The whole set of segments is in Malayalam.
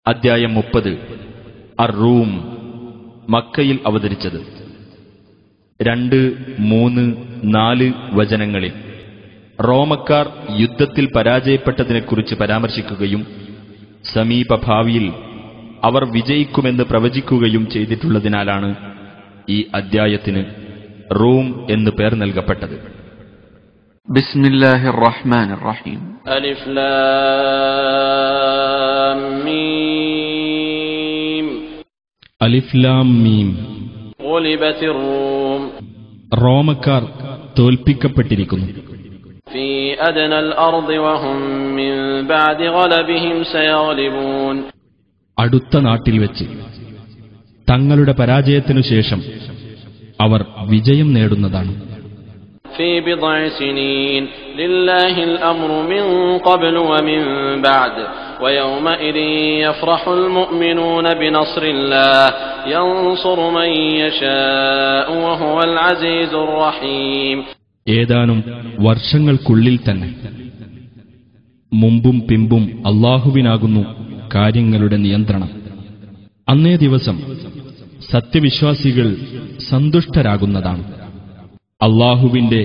അദ്ധ്യായം 30 അർ-റൂം മക്കയിൽ അവതരിച്ചത്. 2, 3, 4 വചനങ്ങളിൽ റോമക്കാർ യുദ്ധത്തിൽ പരാജയപ്പെട്ടതിനെക്കുറിച്ച് പരാമർശിക്കുകയും സമീപഭാവിയിൽ അവർ വിജയിക്കുമെന്ന് പ്രവചിക്കുകയും ചെയ്തിട്ടുള്ളതിനാലാണ് ഈ അദ്ധ്യായത്തിന് റൂം എന്ന് പേർ നൽകപ്പെട്ടത്. ബിസ്മില്ലാഹിർ റഹ്മാനിർ റഹീം. അലിഫ് ലാം മീം. അലിഫ് ലാം മീം. ഗുലിബത്തിർ റൂം. റോമക്കാർ തോൽപ്പിക്കപ്പെട്ടിരിക്കുന്നു. ഫീ അദ്നൽ അർദി വഹും മിൻ ബഅദി ഗലബിഹിം സയഗ്ലിബൂൻ. അടുത്ത നാട്ടിൽ വെച്ച് തങ്ങളുടെ പരാജയത്തിനു ശേഷം അവർ വിജയം നേടുന്നതാണ്. في بضع سنين لله الأمر من قبل ومن بعد ويومئذ يفرح المؤمنون بنصر الله ينصر من يشاء وهو العزيز الرحيم. ഏതാനും വർഷങ്ങൾക്കുള്ളിൽ തന്നെ മുമ്പും പിമ്പും അല്ലാഹുവിനാകുന്നു കാര്യങ്ങളുടെ നിയന്ത്രണം. അന്നേ ദിവസം സത്യവിശ്വാസികൾ സന്തുഷ്ടരാകുന്നതാണ്. അല്ലാഹുവിന്റെ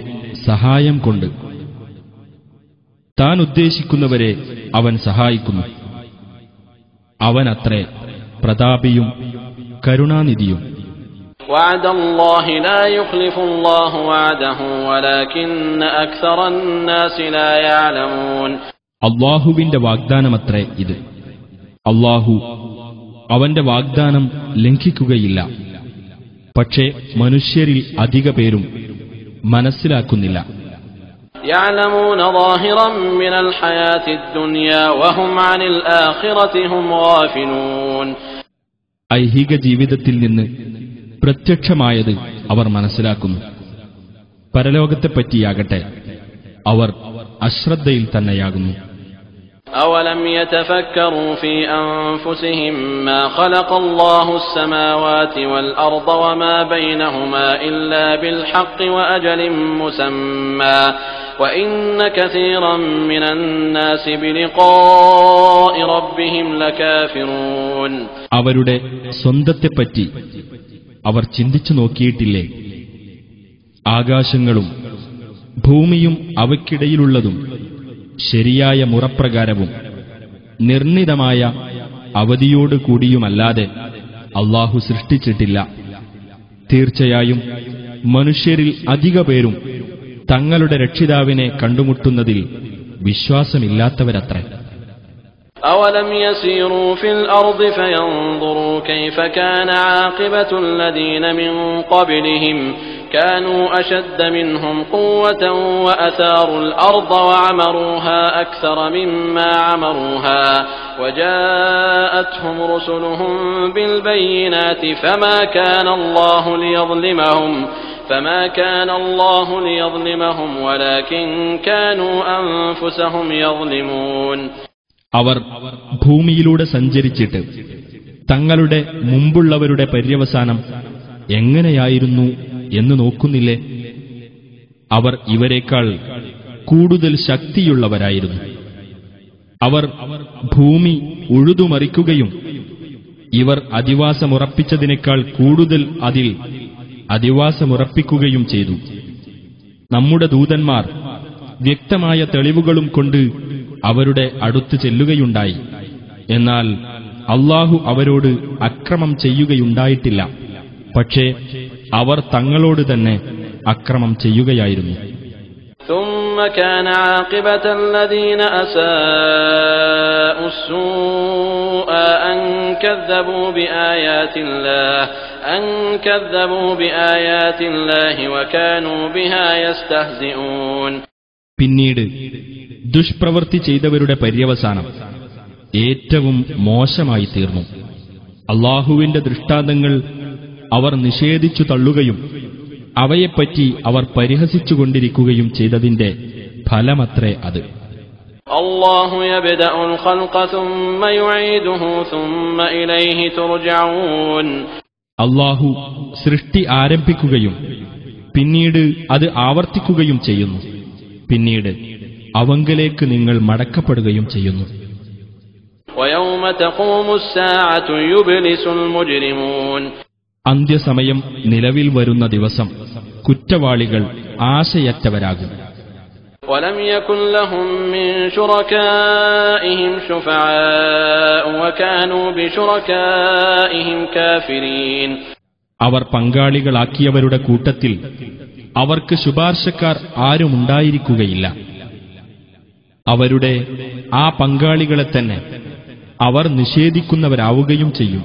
സഹായം കൊണ്ട് താൻ ഉദ്ദേശിക്കുന്നവരെ അവൻ സഹായിക്കുന്നു. അവനത്രേ പ്രതാപിയും കരുണാനിധിയും. വഅദല്ലാഹി ലാ യുഖ്ലിഫുല്ലാഹു വഅദഹു വലാകിന്ന അക്സറന്നാസി ലാ യഅലമൂൻ. അല്ലാഹുവിന്റെ വാഗ്ദാനമത്രേ ഇത്. അല്ലാഹു അവന്റെ വാഗ്ദാനം ലംഘിക്കുകയില്ല. പക്ഷേ മനുഷ്യരിൽ അധിക പേരും മനസ്സിലാക്കുന്നില്ല. يعلمون ظاهرا من الحياة الدنيا وهم عن الآخرة هم غافلون. ഐഹിക ജീവിതത്തിൽ നിന്ന് പ്രത്യക്ഷമായത് അവർ മനസ്സിലാക്കുന്നു. പരലോകത്തെപ്പറ്റിയാകട്ടെ അവർ അശ്രദ്ധയിൽ തന്നെയാകുന്നു. أولم يتفكروا في أنفسهم ما خلق الله السماوات والأرض وما بينهما إلا بالحق وأجل مسمى وإن كثيرا من الناس بلقاء ربهم لكافرون. അവരുടെ സ്വന്തത്തെപ്പറ്റി അവർ ചിന്തിച്ചു നോക്കിയിട്ടില്ലേ? ആകാശങ്ങളും ഭൂമിയും അവയ്ക്കിടയിലുള്ളതും ശരിയായ മുറപ്രകാരവും നിർണിതമായ അവധിയോടുകൂടിയുമല്ലാതെ അല്ലാഹു സൃഷ്ടിച്ചിട്ടില്ല. തീർച്ചയായും മനുഷ്യരിൽ അധിക പേരും തങ്ങളുടെ രക്ഷിതാവിനെ കണ്ടുമുട്ടുന്നതിൽ വിശ്വാസമില്ലാത്തവരത്രേ. أولم يسيروا في الأرض فينظروا كيف كان عاقبة الذين من قبلهم كانوا أشد منهم قوة وأثاروا الأرض وعمروها أكثر مما عمروها وجاءتهم رسلهم بالبينات فما كان الله ليظلمهم ولكن كانوا أنفسهم يظلمون. അവർ ഭൂമിയിലൂടെ സഞ്ചരിച്ചിട്ട് തങ്ങളുടെ മുമ്പുള്ളവരുടെ പര്യവസാനം എങ്ങനെയായിരുന്നു എന്ന് നോക്കുന്നില്ലേ? അവർ ഇവരെക്കാൾ കൂടുതൽ ശക്തിയുള്ളവരായിരുന്നു. അവർ ഭൂമി ഉഴുതുമറിക്കുകയും ഇവർ അധിവാസമുറപ്പിച്ചതിനേക്കാൾ കൂടുതൽ അതിൽ അധിവാസമുറപ്പിക്കുകയും ചെയ്തു. നമ്മുടെ ദൂതന്മാർ വ്യക്തമായ തെളിവുകളും കൊണ്ട് അവരുടെ അടുത്ത് ചെല്ലുകയുണ്ടായി. എന്നാൽ അല്ലാഹു അവരോട് അക്രമം ചെയ്യുകയുണ്ടായിട്ടില്ല. പക്ഷേ അവർ തങ്ങളോട് തന്നെ അക്രമം ചെയ്യുകയായിരുന്നു. ثم كان عاقبة الذين أساءوا السوء أن كذبوا بآيات الله وكانوا بها يستهزئون. പിന്നീട് ദുഷ്പ്രവൃത്തി ചെയ്തവരുടെ പര്യവസാനം ഏറ്റവും മോശമായി തീർന്നു. അല്ലാഹുവിന്റെ ദൃഷ്ടാന്തങ്ങൾ അവർ നിഷേധിച്ചു തള്ളുകയും അവയെപ്പറ്റി അവർ പരിഹസിച്ചുകൊണ്ടിരിക്കുകയും ചെയ്തതിന്റെ ഫലമത്രേ അത്. അല്ലാഹു യബ്ദഉൽ ഖൽഖ സുമ്മ യുഈദുഹു സുമ്മ ഇലൈഹി തുർജഊൻ. അല്ലാഹു സൃഷ്ടി ആരംഭിക്കുകയും പിന്നീട് അത് ആവർത്തിക്കുകയും ചെയ്യുന്നു. പിന്നീട് അവങ്കലേക്ക് നിങ്ങൾ മടക്കപ്പെടുകയും ചെയ്യുന്നു. ويوم تقوم الساعة يبلس المجرمون. അന്ത്യസമയം നിലവിൽ വരുന്ന ദിവസം കുറ്റവാളികൾ ആശയറ്റവരാകും. ولم يكن لهم من شركائهم شفعاء وكانوا بشركائهم كافرين. അവർ പങ്കാളികളാക്കിയവരുടെ കൂട്ടത്തിൽ അവർക്ക് ശുപാർശക്കാർ ആരുമുണ്ടായിരിക്കുകയില്ല. അവരുടെ ആ പങ്കാളികളെ തന്നെ അവർ നിഷേധിക്കുന്നവരാവുകയും ചെയ്യും.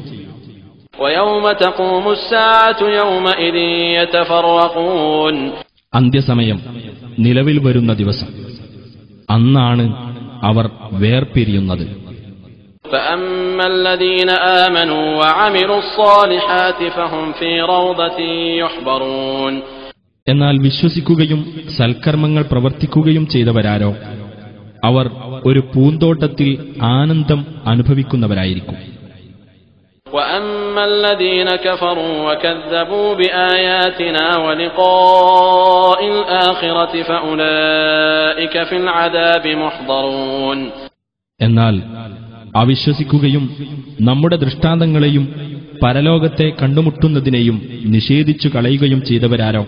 ويوم تقوم الساعة يومئذ يتفرقون. അന്ത്യസമയം നിലവിൽ വരുന്ന ദിവസം അന്നാണ് അവർ വേർപിരിയുന്നത്. فأما الذين آمنوا وعملوا الصالحات فهم في روضة يحبرون. എന്നാൽ വിശ്വസിക്കുകയും സൽക്കർമ്മങ്ങൾ പ്രവർത്തിക്കുകയും ചെയ്തവരാരോ അവർ ഒരു പൂന്തോട്ടത്തിൽ ആനന്ദം അനുഭവിക്കുന്നവരായിരിക്കും. وأما الذين كفروا وكذبوا بآياتنا ولقاء الآخرة فأولئك في العذاب محضرون. എന്നാൽ അവിശ്വസിക്കുകയും നമ്മുടെ ദൃഷ്ടാന്തങ്ങളെയും പരലോകത്തെ കണ്ടുമുട്ടുന്നതിനെയും നിഷേധിച്ചു കളയുകയും ചെയ്തവരാരോ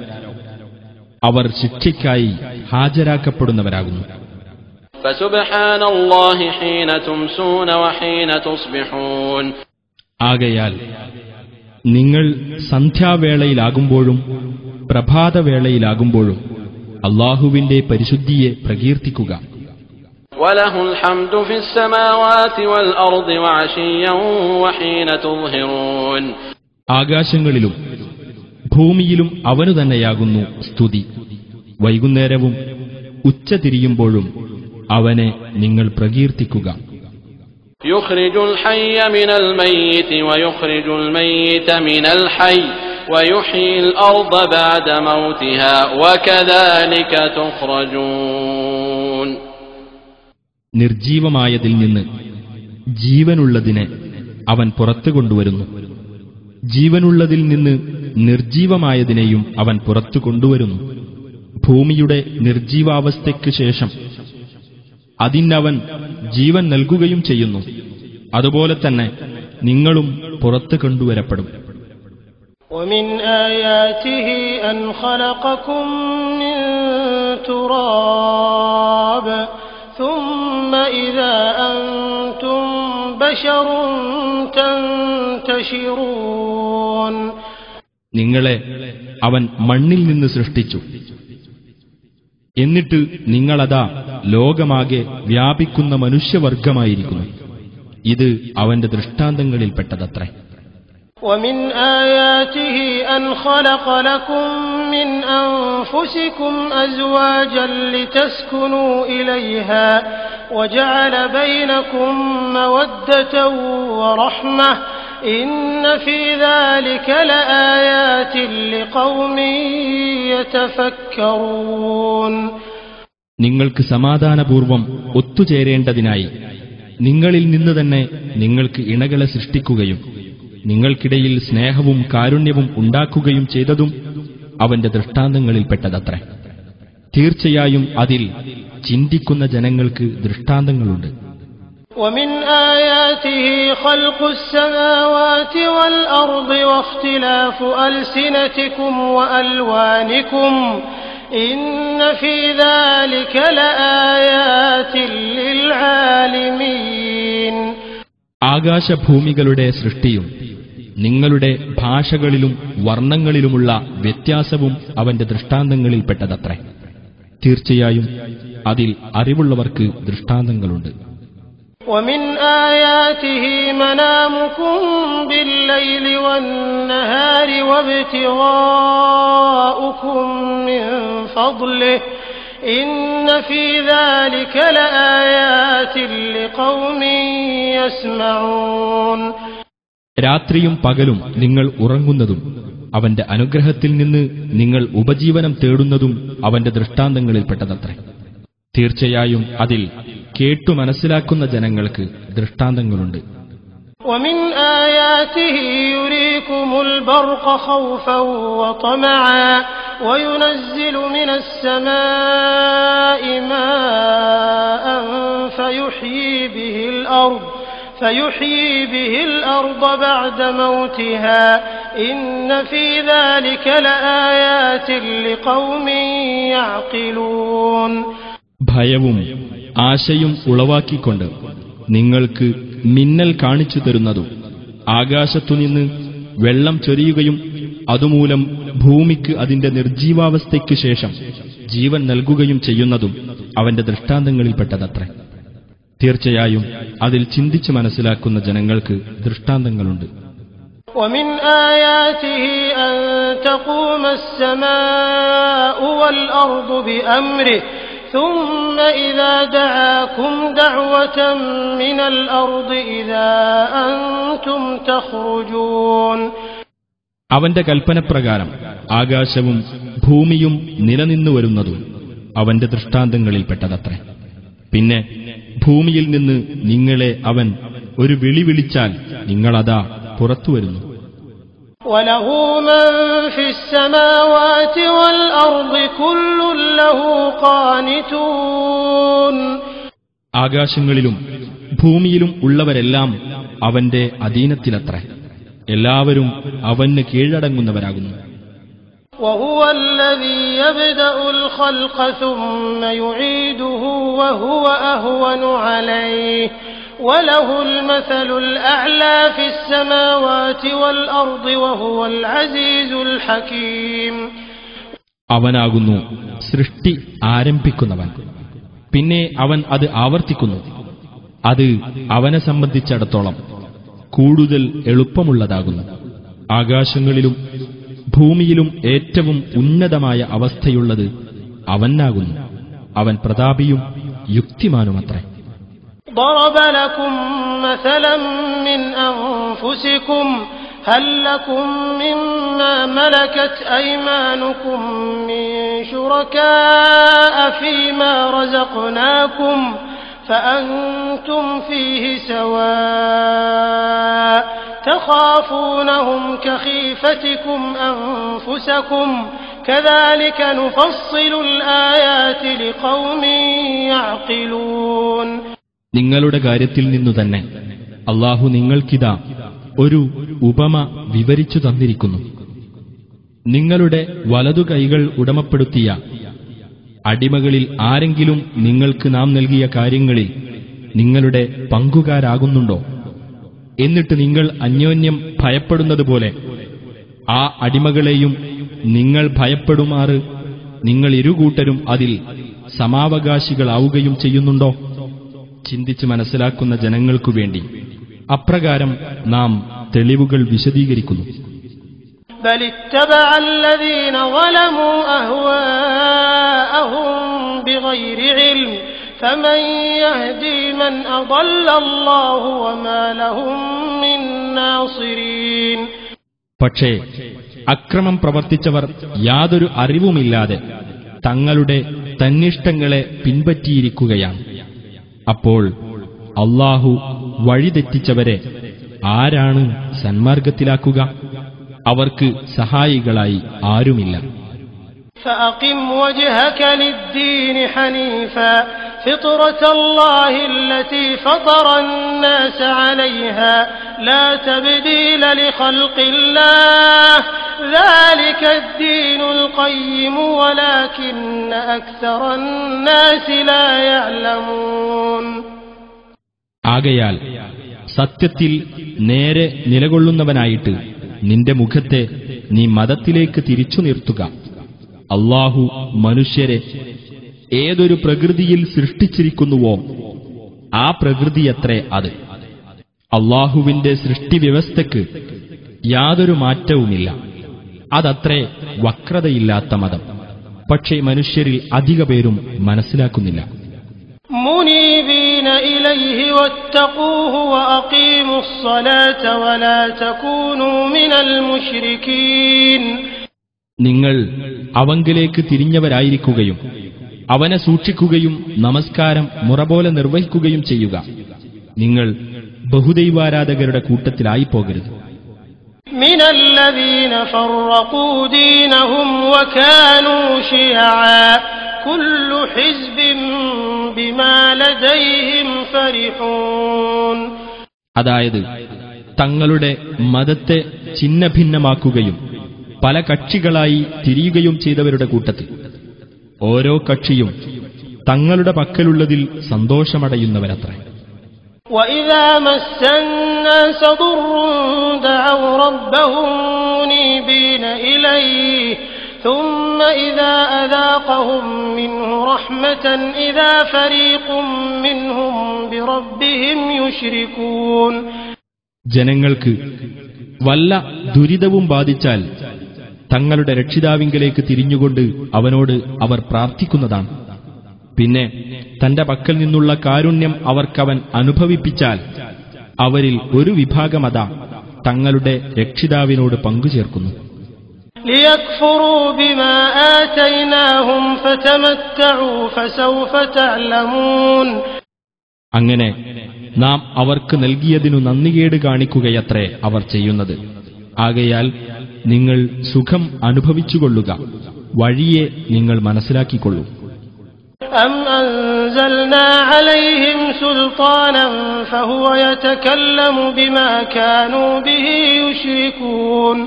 അവർ ശിക്ഷയ്ക്കായി ഹാജരാക്കപ്പെടുന്നവരാകുന്നു. فسبحان الله حين تمسون وحين تصبحون. ആകയാൽ നിങ്ങൾ സന്ധ്യാവേളയിലാകുമ്പോഴും പ്രഭാതവേളയിലാകുമ്പോഴും അല്ലാഹുവിന്റെ പരിശുദ്ധിയെ പ്രകീർത്തിക്കുക. وله الحمد في السماوات والأرض وعشيا وحين تظهرون. ആകാശങ്ങളിലും ഭൂമിയിലും അവനു തന്നെയാകുന്നു സ്തുതി. വൈകുന്നേരവും ഉച്ച തിരിയുമ്പോഴും അവനെ നിങ്ങൾ പ്രകീർത്തിക്കുക. يخرج الحي من الميت ويخرج الميت من الحي ويحيي الأرض بعد موتها وكذلك تخرجون. നിർജീവമായതിൽ നിന്ന് ജീവനുള്ളതിനെ അവൻ പുറത്തു കൊണ്ടുവരുന്നു. ജീവനുള്ളതിൽ നിന്ന് നിർജീവമായതിനെയും അവൻ പുറത്തു കൊണ്ടുവരുന്നു. ഭൂമിയുടെ നിർജീവാവസ്ഥയ്ക്ക് ശേഷം അതിനവൻ ജീവൻ നൽകുകയും ചെയ്യുന്നു. അതുപോലെ തന്നെ നിങ്ങളും പുറത്തു കൊണ്ടുവരപ്പെടും. ومن آياته أن خلقكم من تراب ثم إذا أنتم بشر تنتشرون. നിങ്ങളെ അവൻ മണ്ണിൽ നിന്ന് സൃഷ്ടിച്ചു. എന്നിട്ട് നിങ്ങളതാ ലോകമാകെ വ്യാപിക്കുന്ന മനുഷ്യവർഗമായിരിക്കുന്നു. ഇത് അവന്റെ ദൃഷ്ടാന്തങ്ങളിൽപ്പെട്ടതത്രേ. ومن آياته أن خلق لكم من أنفسكم أزواجا لتسكنوا إليها وجعل بينكم مودة ورحمة إن في ذلك لآيات لقوم يتفكرون. നിങ്ങൾക്ക് സമാധാനപൂർവം ഒത്തുചേരേണ്ടതിനായി നിങ്ങളിൽ നിന്ന് തന്നെ നിങ്ങൾക്ക് ഇണകളെ സൃഷ്ടിക്കുകയും നിങ്ങൾക്കിടയിൽ സ്നേഹവും കാരുണ്യവും ഉണ്ടാക്കുകയും ചെയ്തതും അവന്റെ ദൃഷ്ടാന്തങ്ങളിൽപ്പെട്ടതത്രേ. തീർച്ചയായും അതിൽ ചിന്തിക്കുന്ന ജനങ്ങൾക്ക് ദൃഷ്ടാന്തങ്ങളുണ്ട്. ومن آياته خلق السماوات والأرض واختلاف ألسنتكم وألوانكم إن في ذلك لآيات للعالمين. ആകാശഭൂമികളുടെ സൃഷ്ടിയും നിങ്ങളുടെ ഭാഷകളിലും വർണ്ണങ്ങളിലുമുള്ള വ്യത്യാസവും അവന്റെ ദൃഷ്ടാന്തങ്ങളിൽപ്പെട്ടതത്രേ. തീർച്ചയായും അതിൽ അറിവുള്ളവർക്ക് ദൃഷ്ടാന്തങ്ങളുണ്ട്. ومن آياته منامكم بالليل والنهار وابتغاؤكم من فضله إن في ذلك لآيات لقوم يسمعون. രാത്രിയും പകലും നിങ്ങൾ ഉറങ്ങുന്നതും അവന്റെ അനുഗ്രഹത്തിൽ നിന്ന് നിങ്ങൾ ഉപജീവനം തേടുന്നതും അവന്റെ ദൃഷ്ടാന്തങ്ങളിൽപ്പെട്ടതത്രേ. തീർച്ചയായും അതിൽ കേട്ടു മനസ്സിലാക്കുന്ന ജനങ്ങൾക്ക് ദൃഷ്ടാന്തങ്ങളുണ്ട്. ومن آياته يريكم البرق خوفا وطمعا وينزل من السماء ماء فيحيي به الأرض بعد موتها إن في ذلك لآيات لقوم يعقلون. ഭയവും ആശയും ഉളവാക്കിക്കൊണ്ട് നിങ്ങൾക്ക് മിന്നൽ കാണിച്ചു തരുന്നതും ആകാശത്തുനിന്ന് വെള്ളം ചൊരിയുകയും അതുമൂലം ഭൂമിക്ക് അതിന്റെ നിർജീവാവസ്ഥയ്ക്ക് ശേഷം ജീവൻ നൽകുകയും ചെയ്യുന്നതും അവന്റെ ദൃഷ്ടാന്തങ്ങളിൽപ്പെട്ടതത്രേ. തീർച്ചയായും അതിൽ ചിന്തിച്ചു മനസ്സിലാക്കുന്ന ജനങ്ങൾക്ക് ദൃഷ്ടാന്തങ്ങളുണ്ട്. ومن آياته أن تقوم السماء والأرض بأمره ثم إذا دعاكم دعوة من الأرض إذا أنتم تخرجون. അവന്റെ കൽപ്പനപ്രകാരം ആകാശവും ഭൂമിയും നിലനിന്നു വരുന്നതും അവന്റെ ദൃഷ്ടാന്തങ്ങളിൽപ്പെട്ടതത്രേ. പിന്നെ ഭൂമിയിൽ നിന്ന് നിങ്ങളെ അവൻ ഒരു വിളി വിളിച്ചാൽ നിങ്ങളതാ പുറത്തു വരുന്നു. وله من في السماوات والأرض كل له قانتون. ആകാശങ്ങളിലും ഭൂമിയിലും ഉള്ളവരെല്ലാം അവന്റെ അധീനത്തിലത്രേ. എല്ലാവരും അവന് കീഴടങ്ങുന്നവരാകുന്നു. وهو الذي يبدأ الخلق ثم يعيده وهو أهون عليه وله المثل الأعلى في السماوات والأرض وهو العزيز الحكيم. അവനാകുന്നു സൃഷ്ടി ആരംഭിക്കുന്നവൻ, പിന്നെ അവൻ അത് ആവർത്തിക്കുന്നു. അത് അവനെ സംബന്ധിച്ചിടത്തോളം കൂടുതൽ എളുപ്പമുള്ളതാകുന്നു. ആകാശങ്ങളിലും ഭൂമിയിലും ഏറ്റവും ഉന്നതമായ അവസ്ഥയുള്ളത് അവനാകുന്നു. അവൻ പ്രതാപിയും യുക്തിമാനുമത്രേ. ضرب لكم مثلا من أنفسكم هل لكم مما ملكت أيمانكم من شركاء فيما رزقناكم فأنتم فيه سواء تخافونهم كخيفتكم أنفسكم كذلك نفصل الآيات لقوم يعقلون. നിങ്ങളുടെ കാര്യത്തിൽ നിന്നു തന്നെ അല്ലാഹു നിങ്ങൾക്കിതാ ഒരു ഉപമ വിവരിച്ചു തന്നിരിക്കുന്നു. നിങ്ങളുടെ വലതു കൈകൾ ഉടമപ്പെടുത്തിയ അടിമകളിൽ ആരെങ്കിലും നിങ്ങൾക്ക് നാം നൽകിയ കാര്യങ്ങളിൽ നിങ്ങളുടെ പങ്കുകാരാകുന്നുണ്ടോ? എന്നിട്ട് നിങ്ങൾ അന്യോന്യം ഭയപ്പെടുന്നതുപോലെ ആ അടിമകളെയും നിങ്ങൾ ഭയപ്പെടുമാറ് നിങ്ങൾ ഇരുകൂട്ടരും അതിൽ സമാവകാശികളാവുകയും ചെയ്യുന്നുണ്ടോ? ചിന്തിച്ച് മനസ്സിലാക്കുന്ന ജനങ്ങൾക്കു വേണ്ടി അപ്രകാരം നാം തെളിവുകൾ വിശദീകരിക്കുന്നു. بل اتبع الذين ظلموا أهواءهم بغير علم فمن يهدي من أضل الله وما لهم من ناصرين. പക്ഷേ അക്രമം പ്രവർത്തിച്ചവർ യാതൊരു അറിവുമില്ലാതെ തങ്ങളുടെ തന്നിഷ്ടങ്ങളെ പിൻപറ്റിയിരിക്കുകയാണ്. അപ്പോൾ അല്ലാഹു വഴിതെറ്റിച്ചവരെ ആരാണ് സന്മാർഗത്തിലാക്കുക? അവർക്ക് സഹായികളായി ആരുമില്ല. فأقم وجهك للدين حنيفا فطرة الله التي فطر الناس عليها لا تبديل لخلق الله ذلك الدين القيم ولكن أكثر الناس لا يعلمون. ആകയാൽ സത്യത്തിൽ നേരെ നിലകൊള്ളുന്നവനായിട്ട് നിന്റെ മുഖത്തെ നീ മതത്തിലേക്ക് തിരിച്ചു നിർത്തുക. അല്ലാഹു മനുഷ്യരെ ഏതൊരു പ്രകൃതിയിൽ സൃഷ്ടിച്ചിരിക്കുന്നുവോ ആ പ്രകൃതിയത്രേ അത്. അല്ലാഹുവിന്റെ സൃഷ്ടിവ്യവസ്ഥയ്ക്ക് യാതൊരു മാറ്റവുമില്ല. അതത്രേ വക്രതയില്ലാത്ത മതം. പക്ഷേ മനുഷ്യരിൽ അധിക പേരും മനസ്സിലാക്കുന്നില്ല. منيبين إليه واتقوه وأقيموا الصلاة ولا تكونوا من المشركين. നിങ്ങൾ അവങ്കിലേക്ക് തിരിഞ്ഞവരായിരിക്കുകയും അവനെ സൂക്ഷിക്കുകയും നമസ്കാരം മുറപോലെ നിർവഹിക്കുകയും ചെയ്യുക. നിങ്ങൾ ബഹുദൈവാരാധകരുടെ കൂട്ടത്തിലായി പോകരുത്. من الذين فرقوا دينهم وكانوا شيعا كل حزب بما لديهم فرحون. അതായത് തങ്ങളുടെ മതത്തെ ഛിന്നഭിന്നമാക്കുകയും പല കക്ഷികളായി തിരിയുകയും ചെയ്തവരുടെ കൂട്ടത്തിൽ ഓരോ കക്ഷിയും തങ്ങളുടെ പക്കലുള്ളതിൽ സന്തോഷമടയുന്നവരത്രേ. وَإِذَا مَسَّ النَّاسَ ضُرٌّ دَعَوْا رَبَّهُم مُّنِيبِينَ إِلَيْهِ ثُمَّ إِذَا أَذَاقَهُم مِّنْهُ رَحْمَةً إِذَا فَرِيقٌ مِّنْهُم بِرَبِّهِمْ يُشْرِكُونَ. ജനങ്ങൾക്ക് വല്ല ദുരിതവും ബാധിച്ചാൽ തങ്ങളുടെ രക്ഷിതാവിങ്കലേക്ക് തിരിഞ്ഞുകൊണ്ട് അവനോട് അവർ പ്രാർത്ഥിക്കുന്നതാണ്. പിന്നെ തന്റെ പക്കൽ നിന്നുള്ള കാരുണ്യം അവർക്കവൻ അനുഭവിപ്പിച്ചാൽ അവരിൽ ഒരു വിഭാഗമതാ തങ്ങളുടെ രക്ഷിതാവിനോട് പങ്കുചേർക്കുന്നു. لِيَكْفُرُوا بِمَا آتَيْنَاهُمْ فَتَمَتَّعُوا فَسَوْفَ تَعْلَمُونَ. അങ്ങനെ നാം അവർക്ക് നൽകിയതിനു നന്ദികേട് കാണിക്കുകയത്രേ അവർ ചെയ്യുന്നത്. ആകയാൽ നിങ്ങൾ സുഖം അനുഭവിച്ചുകൊള്ളുക, വഴിയെ നിങ്ങൾ മനസ്സിലാക്കിക്കൊള്ളൂ. أَمْ أَنزَلْنَا عَلَيْهِمْ سُلْطَانًا فَهُوَ يَتَكَلَّمُ بِمَا كَانُوا بِهِ يُشْرِكُونَ.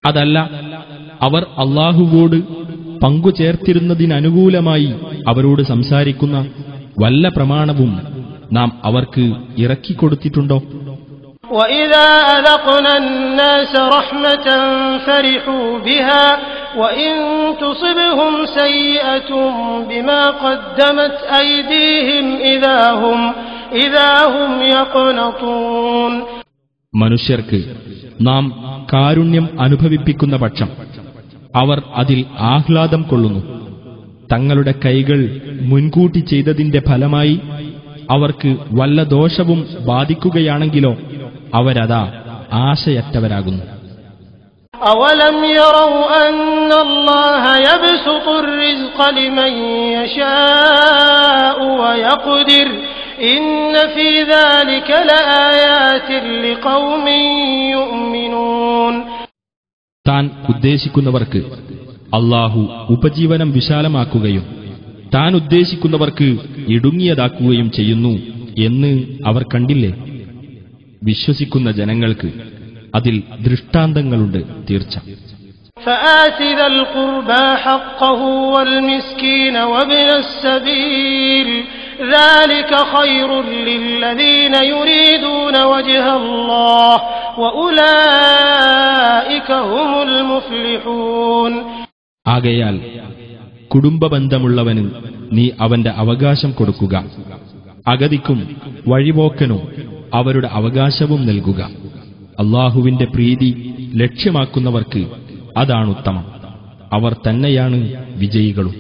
അതല്ല, അവർ അല്ലാഹുവോട് പങ്കുചേർത്തിരുന്നതിനനുകൂലമായി അവരോട് സംസാരിക്കുന്ന വല്ല പ്രമാണവും നാം അവർക്ക് ഇറക്കിക്കൊടുത്തിട്ടുണ്ടോ? وَإِذَا أَذَقْنَا النَّاسَ رَحْمَةً فَرِحُوا بِهَا وَإِن تُصِبْهُمْ سَيِّئَةٌ بِمَا قَدَّمَتْ أَيْدِيهِمْ إِذَا هُمْ يَقْنَطُونَ. മനുഷ്യർക്ക് നാം കാരുണ്യം അനുഭവിപ്പിക്കുന്ന പക്ഷം അവർ അതിൽ ആഹ്ലാദം കൊള്ളുന്നു. തങ്ങളുടെ കൈകൾ മുൻകൂട്ടി ചെയ്തതിന്റെ ഫലമായി അവർക്ക് വല്ല ദോഷവും ബാധിക്കുകയാണെങ്കിലോ അവരതാ ആശയറ്റവരാകുന്നു. أَوَلَمْ يَرَوْا أَنَّ اللَّهَ يَبْسُطُ الرِّزْقَ لِمَن يَشَاءُ وَيَقْدِرُ إِنَّ فِي ذَلِكَ لَآيَاتٍ لِقَوْمٍ يُؤْمِنُونَ. താൻ ഉദ്ദേശിക്കുന്നവർക്ക് അല്ലാഹു ഉപജീവനം വിശാലമാക്കുകയും താൻ ഉദ്ദേശിക്കുന്നവർക്ക് ഇടുങ്ങിയതാക്കുകയും ചെയ്യുന്നു എന്ന് അവർ കണ്ടില്ലേ? വിശ്വസിക്കുന്ന ജനങ്ങൾക്ക് അതിൽ ദൃഷ്ടാന്തങ്ങളുണ്ട് തീർച്ച. فآت ذا القربى حقه والمسكين وابن السبيل ذلك خير للذين يريدون وجه الله وأولئك هم المفلحون. ആകയാൽ കുടുംബബന്ധമുള്ളവന് നീ അവന്റെ അവകാശം കൊടുക്കുക, അഗതിക്കും വഴിപോക്കനും അവരുടെ അവകാശവും നൽകുക. അല്ലാഹുവിന്റെ പ്രീതി ലക്ഷ്യമാക്കുന്നവർക്ക് അതാണുത്തമം, അവർ തന്നെയാണ് വിജയികളും.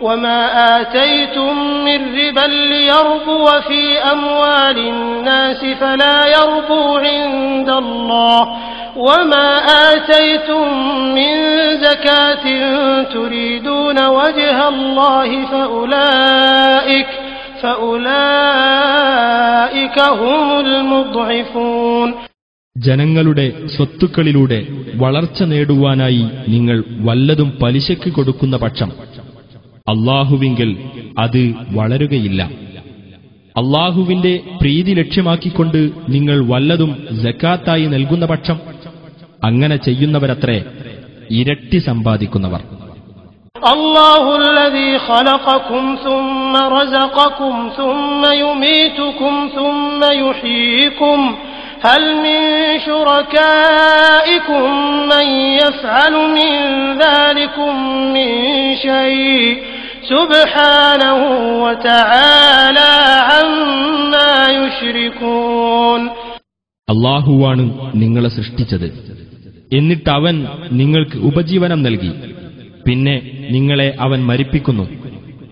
وما آتيتم من ربا ليربو في أموال الناس فلا يربو عند الله وما آتيتم من زكاة تريدون وجه الله فأولئك هم المضعفون. ജനങ്ങളുടെ സ്വത്തുക്കളിലൂടെ വളർച്ച നേടുവാനായി നിങ്ങൾ വല്ലതും പലിശയ്ക്ക് കൊടുക്കുന്ന പക്ഷം അല്ലാഹുവിങ്കൽ അത് വളരുകയില്ല. അല്ലാഹുവിന്റെ പ്രീതി ലക്ഷ്യമാക്കിക്കൊണ്ട് നിങ്ങൾ വല്ലതും സക്കാത്തായി നൽകുന്ന പക്ഷം അങ്ങനെ ചെയ്യുന്നവരത്രേ ഇരട്ടി സമ്പാദിക്കുന്നവർ. അല്ലാഹു الذي خلقكم ثم رزقكم ثم يميتكم ثم يحييكم هل من شركائكم من يفعل من ذلكم من شيء سبحانه وتعالى عما يشركون. അല്ലാഹുവാണ് നിങ്ങളെ സൃഷ്ടിച്ചത്, എന്നിട്ട് അവൻ നിങ്ങൾക്ക് ഉപജീവനം നൽകി, പിന്നെ നിങ്ങളെ അവൻ മരിപ്പിക്കുന്നു,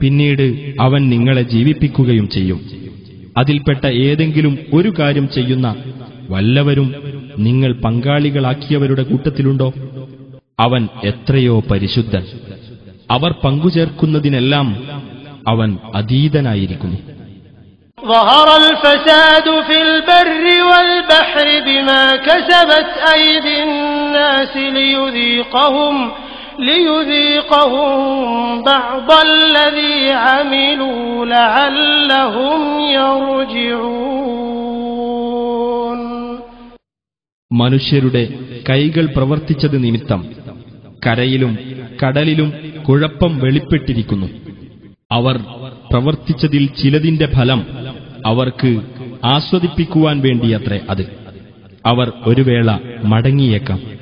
പിന്നീട് അവൻ നിങ്ങളെ ജീവിപ്പിക്കുകയും ചെയ്യും. അതിൽപ്പെട്ട ഏതെങ്കിലും ഒരു കാര്യം ചെയ്യുന്ന വല്ലവരും നിങ്ങൾ പങ്കാളികളാക്കിയവരുടെ കൂട്ടത്തിലുണ്ടോ? അവൻ എത്രയോ പരിശുദ്ധൻ, അവർ പങ്കുചേർക്കുന്നതിനെല്ലാം അവൻ അതീതനായിരിക്കുന്നു. ظهر الفساد في البر والبحر بما كسبت أيدي الناس ليذيقهم بعض الذي عملوا لعلهم يرجعون. മനുഷ്യരുടെ കൈകൾ പ്രവർത്തിച്ചത് നിമിത്തം കരയിലും കടലിലും കുഴപ്പം വെളിപ്പെട്ടിരിക്കുന്നു. അവർ പ്രവർത്തിച്ചതിൽ ചിലതിന്റെ ഫലം അവർക്ക് ആസ്വദിപ്പിക്കുവാൻ വേണ്ടിയത്രേ അത്. അവർ ഒരു വേള മടങ്ങിയേക്കാം.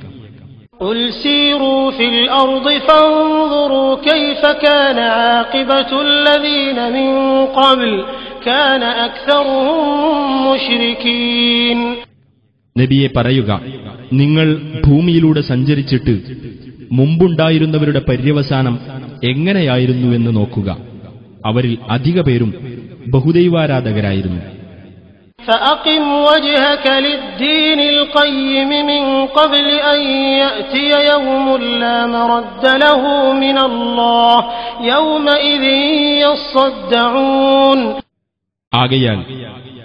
قُلْ سِيرُوا فِي الْأَرْضِ فَانظُرُوا كَيْفَ كَانَ عَاقِبَةُ الَّذِينَ مِنْ قَبْلُ كَانَ أَكْثَرُهُم مُشْرِكِينَ. നബിയെ പറയുക, നിങ്ങൾ ഭൂമിയിലൂടെ സഞ്ചരിച്ചിട്ട് മുമ്പുണ്ടായിരുന്നവരുടെ പര്യവസാനം എങ്ങനെയായിരുന്നുവെന്ന് നോക്കുക. അവരിൽ അധിക പേരും ബഹുദൈവാരാധകരായിരുന്നു. فَأَقِمْ وَجْهَكَ لِلدِّينِ الْقَيِّمِ مِنْ قَبْلِ أَنْ يَأْتِيَ يَوْمٌ لَا مَرَدَّ لَهُ مِنَ اللَّهِ يَوْمَئِذٍ يَصَّدَّعُونَ. ആകയാൽ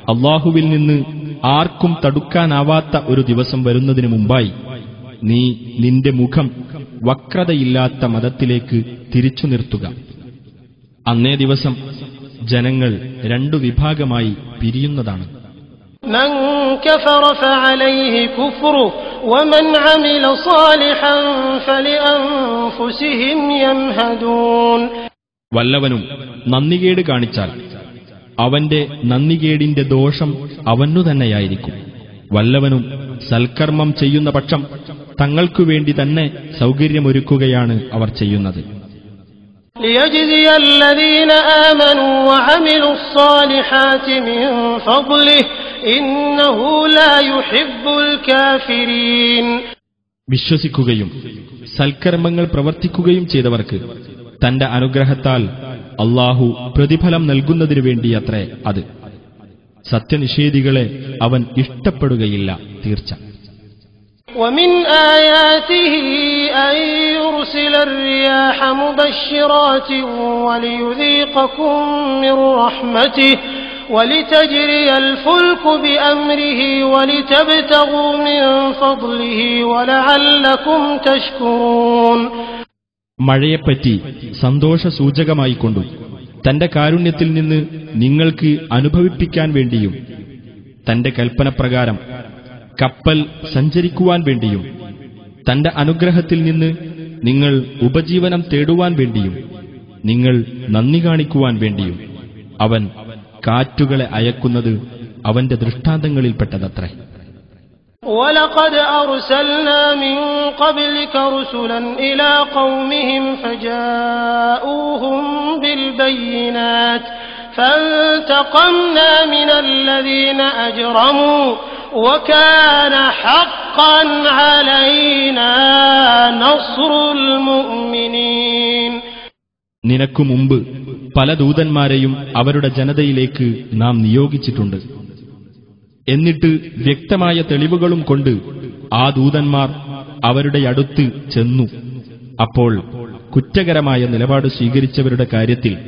അല്ലാഹുവിൽ നിന്ന് ആർക്കും തടുക്കാനാവാത്ത ഒരു ദിവസം വരുന്നതിനു മുമ്പായി നീ നിന്റെ മുഖം വക്രതയില്ലാത്ത മതത്തിലേക്ക് തിരിച്ചു നിർത്തുക. അന്നേ ദിവസം ജനങ്ങൾ രണ്ടു വിഭാഗമായി പിരിയുന്നതാണ്. من كفر فعليه كفره ومن عمل صالحا فلأنفسهم يمهدون. വല്ലവനും നന്ദികേട് കാണിച്ചാൽ അവന്റെ നന്ദികേടിന്റെ ദോഷം അവനു തന്നെയായിരിക്കും. വല്ലവനും സൽക്കർമ്മം ചെയ്യുന്ന പക്ഷം തങ്ങൾക്കു വേണ്ടി തന്നെ സൗകര്യമൊരുക്കുകയാണ് അവർ ചെയ്യുന്നത്. ليجزي الذين آمنوا وعملوا الصالحات من فضله إنه لا يحب الكافرين. വിശ്വസിക്കുകയും സൽക്കർമ്മങ്ങൾ പ്രവർത്തിക്കുകയും ചെയ്തവർക്ക് തന്റെ അനുഗ്രഹത്താൽ അല്ലാഹു പ്രതിഫലം നൽകുന്നതിനു വേണ്ടിയത്രേ അത്. സത്യനിഷേധികളെ അവൻ ഇഷ്ടപ്പെടുകയില്ല, തീർച്ച. ومن آياته أن يرسل الرياح مبشرات وليذيقكم من رحمته ولتجري الفلك بأمره ولتبتغوا من فضله ولعلكم تشكرون. മഴയെപ്പറ്റി സന്തോഷസൂചകമായിക്കൊണ്ടും തന്റെ കാരുണ്യത്തിൽ നിന്ന് നിങ്ങൾക്ക് അനുഭവിപ്പിക്കാൻ വേണ്ടിയും തന്റെ കൽപ്പനപ്രകാരം കപ്പൽ സഞ്ചരിക്കുവാൻ വേണ്ടിയും തന്റെ അനുഗ്രഹത്തിൽ നിന്ന് നിങ്ങൾ ഉപജീവനം തേടുവാൻ വേണ്ടിയും നിങ്ങൾ നന്ദി കാണിക്കുവാൻ വേണ്ടിയും അവൻ കാറ്റുകളെ അയക്കുന്നത് അവന്റെ ദൃഷ്ടാന്തങ്ങളിൽപ്പെട്ടതത്രേ. وَلَقَدْ أَرْسَلْنَا مِن قَبْلِكَ رُسُلًا إِلَى قَوْمِهِمْ فَجَاءُوهُم بِالْبَيِّنَاتِ فَانْتَقَمْنَا مِنَ الَّذِينَ أَجْرَمُوا وَكَانَ حَقًّا عَلَيْنَا نَصْرُ الْمُؤْمِنِينَ. നിനക്കു മുമ്പ് പല ദൂതന്മാരെയും അവരുടെ ജനതയിലേക്ക് നാം നിയോഗിച്ചിട്ടുണ്ട്. എന്നിട്ട് വ്യക്തമായ തെളിവുകളും കൊണ്ട് ആ ദൂതന്മാർ അവരുടെ അടുത്ത് ചെന്നു. അപ്പോൾ കുറ്റകരമായ നിലപാട് സ്വീകരിച്ചവരുടെ കാര്യത്തിൽ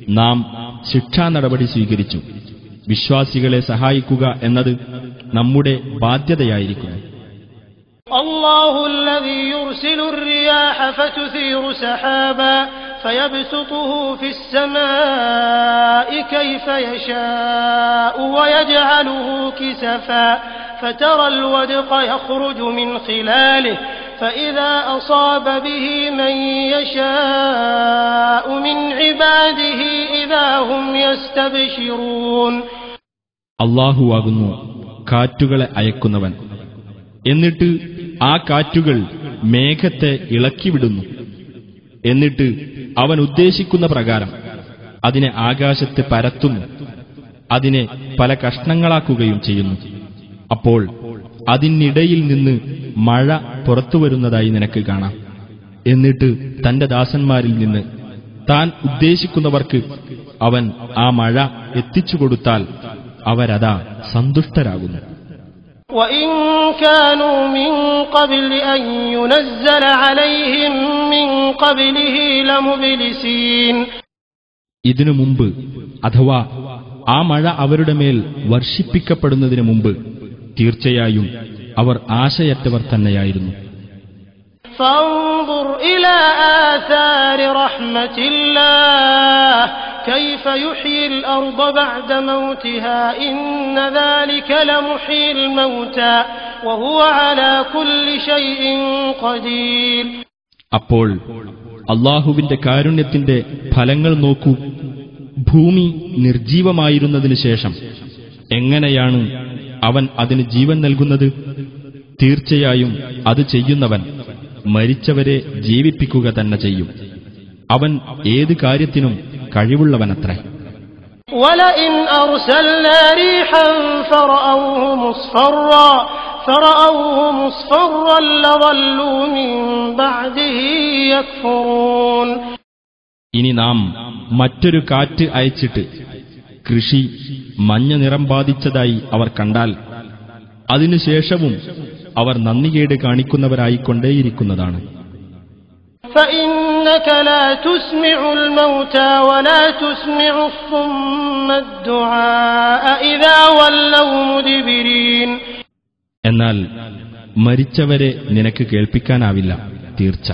നാം ശിക്ഷാ നടപടി സ്വീകരിച്ചു. വിശ്വാസികളെ സഹായിക്കുക എന്നത് നമ്മുടെ ബാധ്യതയായിരിക്കുന്നു. الله الذي يرسل الرياح فتثير سحابا فيبسطه في السماء كيف يشاء ويجعله كسفا فترى الودق يخرج من خلاله فإذا أصاب به من يشاء من عباده إذا هم يستبشرون. അല്ലാഹു ആകുന്നു കാറ്റുകളെ അയക്കുന്നവൻ. എന്നിട്ട് ആ കാറ്റുകൾ മേഘത്തെ ഇളക്കിവിടുന്നു. എന്നിട്ട് അവൻ ഉദ്ദേശിക്കുന്ന പ്രകാരം അതിനെ ആകാശത്ത് പരത്തുന്നു. അതിനെ പല കഷ്ണങ്ങളാക്കുകയും ചെയ്യുന്നു. അപ്പോൾ അതിനിടയിൽ നിന്ന് മഴ പുറത്തുവരുന്നതായി നിനക്ക് കാണാം. എന്നിട്ട് തന്റെ ദാസന്മാരിൽ നിന്ന് താൻ ഉദ്ദേശിക്കുന്നവർക്ക് അവൻ ആ മഴ എത്തിച്ചുകൊടുത്താൽ അവരതാ സന്തുഷ്ടരാകുന്നു. وَإِن كَانُوا مِن قَبْلِ أَن يُنَزَّلَ عَلَيْهِم مِّن قَبْلِهِ لَمُبْلِسِينَ. ഇതിനു മുമ്പ് അഥവാ ആ മഴ അവരുടെ മേൽ വർഷിപ്പിക്കപ്പെടുന്നതിനു മുമ്പ് തീർച്ചയായും അവർ ആശയറ്റവർ തന്നെയായിരുന്നു. فانظر إلى آثار رحمة الله كيف يحيي الأرض بعد موتها إن ذلك لمحيي الموتى وهو على كل شيء قدير. അപ്പോൾ അല്ലാഹുവിന്റെ കാരുണ്യത്തിന്റെ ഫലങ്ങൾ നോക്കൂ. ഭൂമി നിർജീവമായിരുന്നതിനു ശേഷം എങ്ങനെയാണ് അവൻ അതിന് ജീവൻ നൽകുന്നത്? തീർച്ചയായും അത് ചെയ്യുന്നവൻ മരിച്ചവരെ ജീവിപ്പിക്കുക തന്നെ ചെയ്യും. അവൻ ഏത് കാര്യത്തിനും കഴിവുള്ളവനത്രേ. وَلَئِنْ أَرْسَلْنَا رِيحًا فَرَأَوْهُ مُصْفَرًّا لَظَلُّوا مِنْ بَعْدِهِ يَكْفُرُونَ. ഇനി നാം മറ്റൊരു കാറ്റ് അയച്ചിട്ട് കൃഷി മഞ്ഞ നിറം ബാധിച്ചതായി അവർ കണ്ടാൽ അതിനുശേഷവും അവർ നന്ദികേട് കാണിക്കുന്നവരായിക്കൊണ്ടേയിരിക്കുന്നതാണ്. فَإِنَّكَ لَا تُسْمِعُ الْمَوْتَى وَلَا تُسْمِعُ الصُّمَّ الدُّعَاءَ إِذَا وَلَّوْا مُدْبِرِينَ. എന്നാൽ മരിച്ചവരെ നിനക്ക് കേൾപ്പിക്കാനാവില്ല. തീർച്ച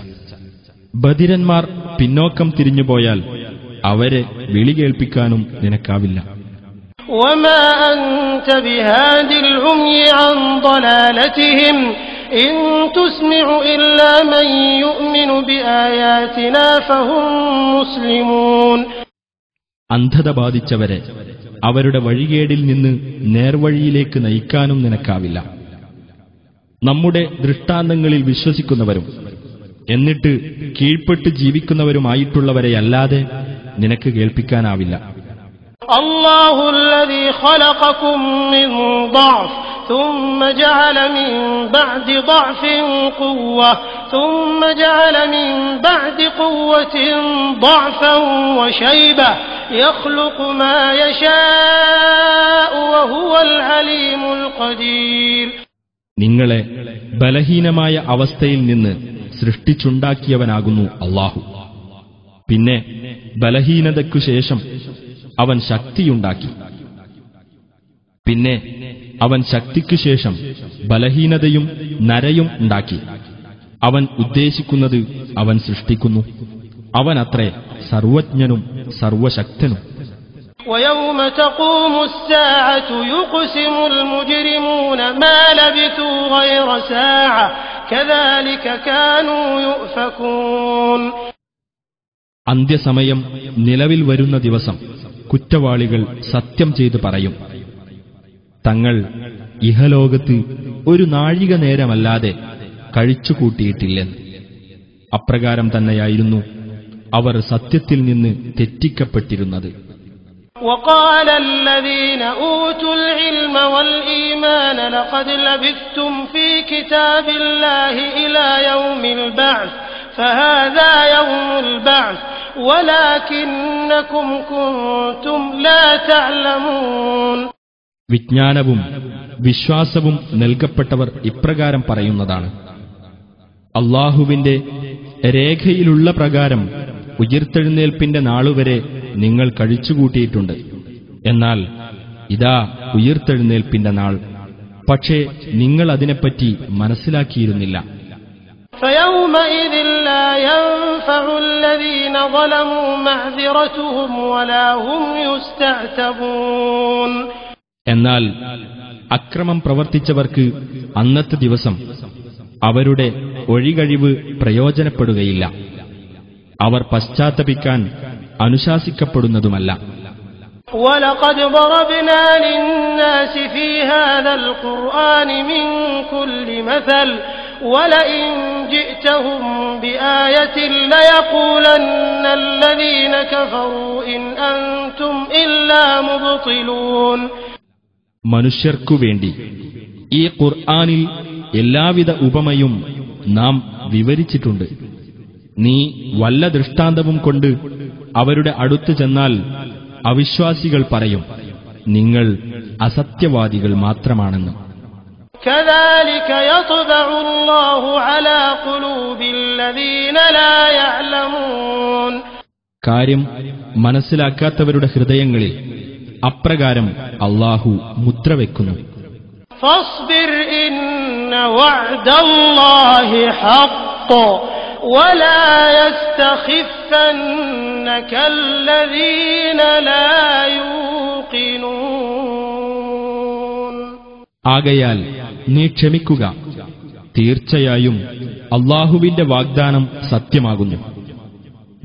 ബധിരന്മാർ പിന്നോക്കം തിരിഞ്ഞുപോയാൽ അവരെ വിളി കേൾപ്പിക്കാനും നിനക്കാവില്ല. وَمَا أَنْتَ بِهَادِ الْعُمْيِ عَنْ ضَلَالَتِهِمْ إِنْ تُسْمِعُ إِلَّا مَنْ يُؤْمِنُ بِآيَاتِنَا فَهُمْ مُسْلِمُونَ. അന്ധത ബാധിച്ചവരെ അവരുടെ വഴികേടിൽ നിന്ന് നേർവഴിയിലേക്ക് നയിക്കാനും നിനക്കാവില്ല. നമ്മുടെ ദൃഷ്ടാന്തങ്ങളിൽ വിശ്വസിക്കുന്നവരും എന്നിട്ട് കീഴ്പ്പെട്ട് ജീവിക്കുന്നവരുമായിട്ടുള്ളവരെയല്ലാതെ നിനക്ക് കേൾപ്പിക്കാനാവില്ല. الله الذي خلقكم من ضعف ثم جعل من بعد ضعف قوة ثم جعل من بعد قوة ضعفا وشيبة يخلق ما يشاء وهو العليم القدير. നിങ്ങളെ ബലഹീനമായ അവസ്ഥയിൽ നിന്ന് സൃഷ്ടിച്ചുണ്ടാക്കിയവനാകുന്നു അല്ലാഹു. പിന്നെ ബലഹീനതയ്ക്കു ശേഷം അവൻ ശക്തിയുണ്ടാക്കി. പിന്നെ അവൻ ശക്തിക്കു ശേഷം ബലഹീനതയും നരയും ഉണ്ടാക്കി. അവൻ ഉദ്ദേശിക്കുന്നത് അവൻ സൃഷ്ടിക്കുന്നു. അവനത്രേ സർവജ്ഞനും സർവശക്തനും. ويوم تقوم الساعة يقسم المجرمون ما لبثوا غير ساعة كذلك كانوا يؤفكون. അന്ത്യസമയം നിലവിൽ വരുന്ന ദിവസം കുറ്റവാളികൾ സത്യം ചെയ്തു പറയും, തങ്ങൾ ഇഹലോകത്ത് ഒരു നാഴിക നേരമല്ലാതെ കഴിച്ചുകൂട്ടിയിട്ടില്ലെന്ന്. അപ്രകാരം തന്നെയായിരുന്നു അവർ സത്യത്തിൽ നിന്ന് തെറ്റിക്കപ്പെട്ടിരുന്നത്. وقال الذين أوتوا العلم والإيمان لقد لبثتم في كتاب الله إلى يوم البعث فهذا يوم البعث ولكنكم كنتم لا تعلمون. വിജ്ഞാനവും വിശ്വാസവും നൽകപ്പെട്ടവർ ഇപ്രകാരം പറയുന്നതാണ്, അല്ലാഹുവിന്റെ രേഖയിലുള്ള പ്രകാരം ഉയിർത്തെഴുന്നേൽപ്പിന്റെ നാളുവരെ നിങ്ങൾ കഴിച്ചുകൂട്ടിയിട്ടുണ്ട്. എന്നാൽ ഇതാ ഉയിർത്തെഴുന്നേൽപ്പിന്റെ നാൾ, പക്ഷേ നിങ്ങൾ അതിനെപ്പറ്റി മനസ്സിലാക്കിയിരുന്നില്ല. فيومئذ لا ينفع الذين ظلموا معذرتهم ولا هم يستعتبون. എന്നാൽ അക്രമം പ്രവർത്തിച്ചവർക്ക് അന്നത്തെ ദിവസം അവരുടെ ഒഴികഴിവ് പ്രയോജനപ്പെടുകയില്ല. അവർ പശ്ചാത്തപിക്കാൻ അനുശാസിക്കപ്പെടുന്നതുമല്ല. وَلَقَدْ ضَرَبْنَا لِلنَّاسِ فِي هَذَا الْقُرْآنِ مِنْ كُلِّ مَثَلٍ وَلَئِنْ جِئْتَهُمْ بِآيَةٍ لَيَقُولَنَّ الَّذِينَ كَفَرُوا إِنْ أَنْتُمْ إِلَّا مُبْطِلُونَ. മനുഷ്യർക്കുവേണ്ടി ഈ ഖുർആനിൽ എല്ലാവിധ ഉപമയും നാം വിവരിച്ചിട്ടുണ്ട്. നീ വല്ല ദൃഷ്ടാന്തവും കൊണ്ട് അവരുടെ അടുത്ത് ചെന്നാൽ അവിശ്വാസികൾ പറയും, നിങ്ങൾ അസത്യവാദികൾ മാത്രമാണെന്ന്. كَذَلِكَ يَطْبَعُ اللَّهُ عَلَى قُلُوبِ الَّذِينَ لَا يَعْلَمُونَ. കാര്യം മനസ്സിലാക്കാത്തവരുടെ ഹൃദയങ്ങളിൽ അപ്രകാരം അല്ലാഹു മുദ്രവെക്കുന്നു. فَاصْبِرْ إِنَّ وَعْدَ اللَّهِ حَقٌّ وَلَا يَسْتَخِفَّنَّكَ الَّذِينَ لَا يُوقِنُونَ. ആകയാൽ നീ ക്ഷമിക്കുക. തീർച്ചയായും അല്ലാഹുവിന്റെ വാഗ്ദാനം സത്യമാകുന്നു.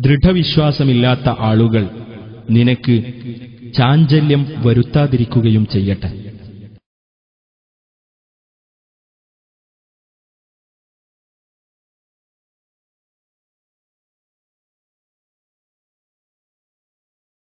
ദൃഢവിശ്വാസമില്ലാത്ത ആളുകൾ നിനക്ക് ചാഞ്ചല്യം വരുത്താതിരിക്കുകയും ചെയ്യട്ടെ.